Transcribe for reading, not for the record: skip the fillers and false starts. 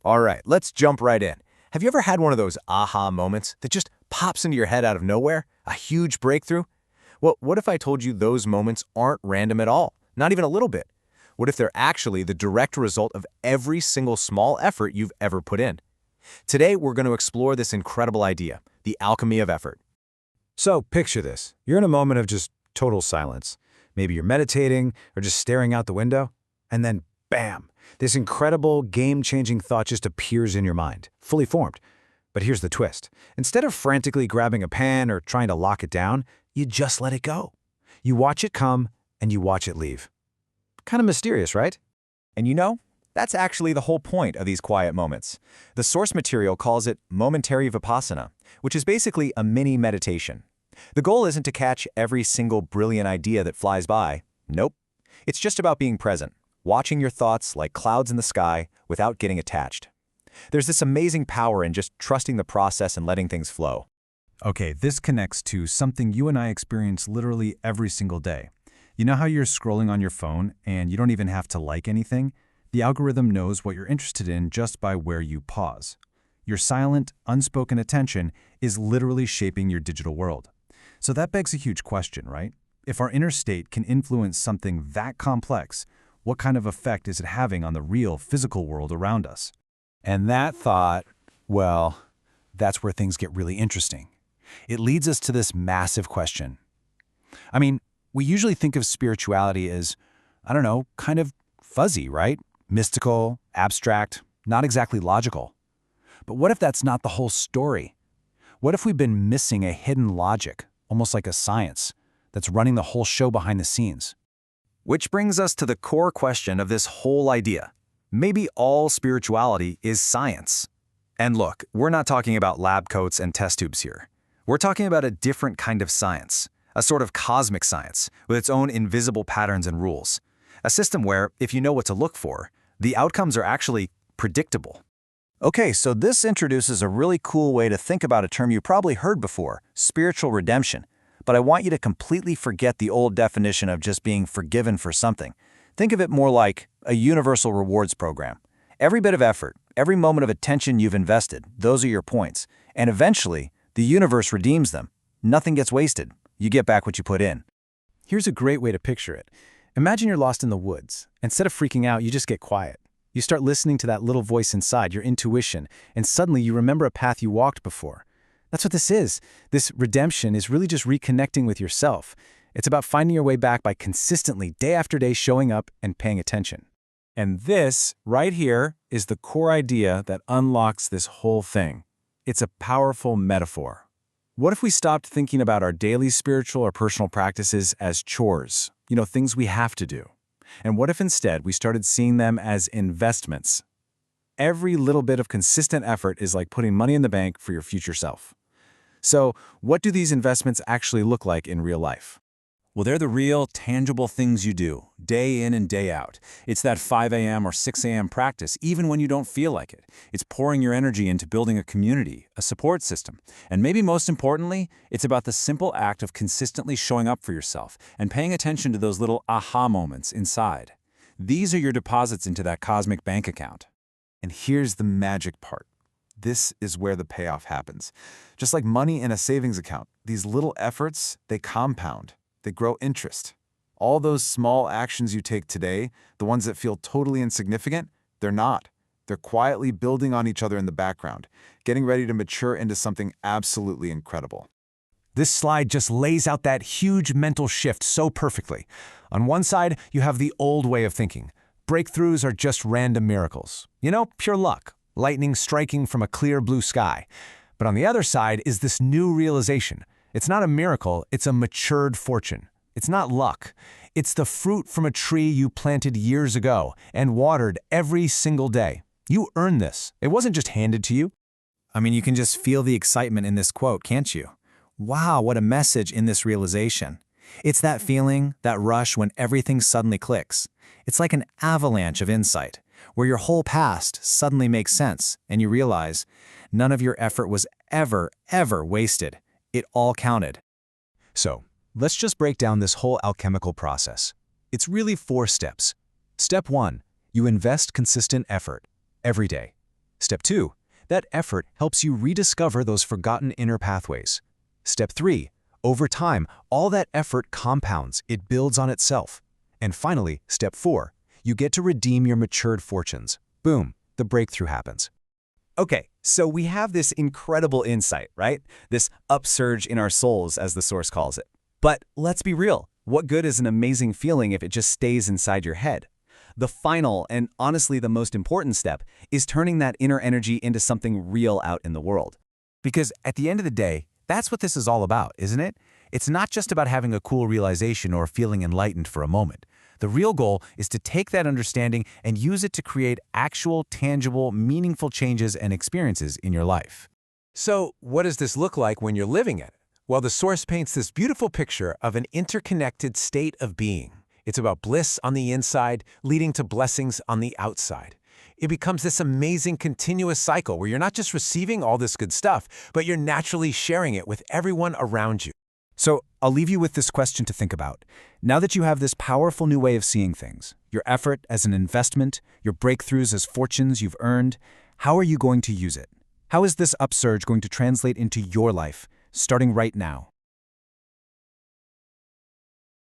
All right, let's jump right in. Have you ever had one of those aha moments that just pops into your head out of nowhere? A huge breakthrough? Well, what if I told you those moments aren't random at all? Not even a little bit. What if they're actually the direct result of every single small effort you've ever put in? Today, we're going to explore this incredible idea, the alchemy of effort. So picture this. You're in a moment of just total silence. Maybe you're meditating or just staring out the window, and then bam, this incredible game-changing thought just appears in your mind, fully formed. But here's the twist. Instead of frantically grabbing a pen or trying to lock it down, you just let it go. You watch it come and you watch it leave. Kind of mysterious, right? And you know, that's actually the whole point of these quiet moments. The source material calls it momentary vipassana, which is basically a mini meditation. The goal isn't to catch every single brilliant idea that flies by. Nope. It's just about being present, watching your thoughts like clouds in the sky without getting attached. There's this amazing power in just trusting the process and letting things flow. Okay, this connects to something you and I experience literally every single day. You know how you're scrolling on your phone and you don't even have to like anything? The algorithm knows what you're interested in just by where you pause. Your silent, unspoken attention is literally shaping your digital world. So that begs a huge question, right? If our inner state can influence something that complex, what kind of effect is it having on the real physical world around us? And that thought, well, that's where things get really interesting. It leads us to this massive question. I mean, we usually think of spirituality as, I don't know, kind of fuzzy, right? Mystical, abstract, not exactly logical. But what if that's not the whole story? What if we've been missing a hidden logic, almost like a science, that's running the whole show behind the scenes? Which brings us to the core question of this whole idea. Maybe all spirituality is science. And look, we're not talking about lab coats and test tubes here. We're talking about a different kind of science, a sort of cosmic science with its own invisible patterns and rules. A system where, if you know what to look for, the outcomes are actually predictable. Okay, so this introduces a really cool way to think about a term you probably heard before, spiritual redemption. But I want you to completely forget the old definition of just being forgiven for something. Think of it more like a universal rewards program. Every bit of effort, every moment of attention you've invested, those are your points. And eventually, the universe redeems them. Nothing gets wasted. You get back what you put in. Here's a great way to picture it. Imagine you're lost in the woods. Instead of freaking out, you just get quiet. You start listening to that little voice inside, your intuition, and suddenly you remember a path you walked before. That's what this is. This redemption is really just reconnecting with yourself. It's about finding your way back by consistently, day after day, showing up and paying attention. And this, right here, is the core idea that unlocks this whole thing. It's a powerful metaphor. What if we stopped thinking about our daily spiritual or personal practices as chores, things we have to do? And what if instead we started seeing them as investments? Every little bit of consistent effort is like putting money in the bank for your future self. So, what do these investments actually look like in real life? Well, they're the real, tangible things you do, day in and day out. It's that 5 a.m. or 6 a.m. practice, even when you don't feel like it. It's pouring your energy into building a community, a support system. And maybe most importantly, it's about the simple act of consistently showing up for yourself and paying attention to those little aha moments inside. These are your deposits into that cosmic bank account. And here's the magic part. This is where the payoff happens. Just like money in a savings account, these little efforts, they compound. They grow interest. All those small actions you take today, the ones that feel totally insignificant, they're not. They're quietly building on each other in the background, getting ready to mature into something absolutely incredible. This slide just lays out that huge mental shift so perfectly. On one side, you have the old way of thinking. Breakthroughs are just random miracles. Pure luck, lightning striking from a clear blue sky. But on the other side is this new realization. It's not a miracle, it's a matured fortune. It's not luck. It's the fruit from a tree you planted years ago and watered every single day. You earned this. It wasn't just handed to you. I mean, you can just feel the excitement in this quote, can't you? Wow, what a message in this realization. It's that feeling, that rush when everything suddenly clicks. It's like an avalanche of insight, where your whole past suddenly makes sense and you realize none of your effort was ever wasted. It all counted. So, let's just break down this whole alchemical process. It's really 4 steps. Step 1, you invest consistent effort every day. Step 2. That effort helps you rediscover those forgotten inner pathways. Step 3. Over time, all that effort compounds, it builds on itself. And finally, Step 4. You get to redeem your matured fortunes. Boom, the breakthrough happens. Okay, so we have this incredible insight, right? This upsurge in our souls, as the Source calls it. But let's be real. What good is an amazing feeling if it just stays inside your head? The final, and honestly the most important step, is turning that inner energy into something real out in the world. Because at the end of the day, that's what this is all about, isn't it? It's not just about having a cool realization or feeling enlightened for a moment. The real goal is to take that understanding and use it to create actual, tangible, meaningful changes and experiences in your life. So, what does this look like when you're living it? Well, the Source paints this beautiful picture of an interconnected state of being. It's about bliss on the inside, leading to blessings on the outside. It becomes this amazing continuous cycle where you're not just receiving all this good stuff, but you're naturally sharing it with everyone around you. So I'll leave you with this question to think about. Now that you have this powerful new way of seeing things, your effort as an investment, your breakthroughs as fortunes you've earned, how are you going to use it? How is this upsurge going to translate into your life, starting right now?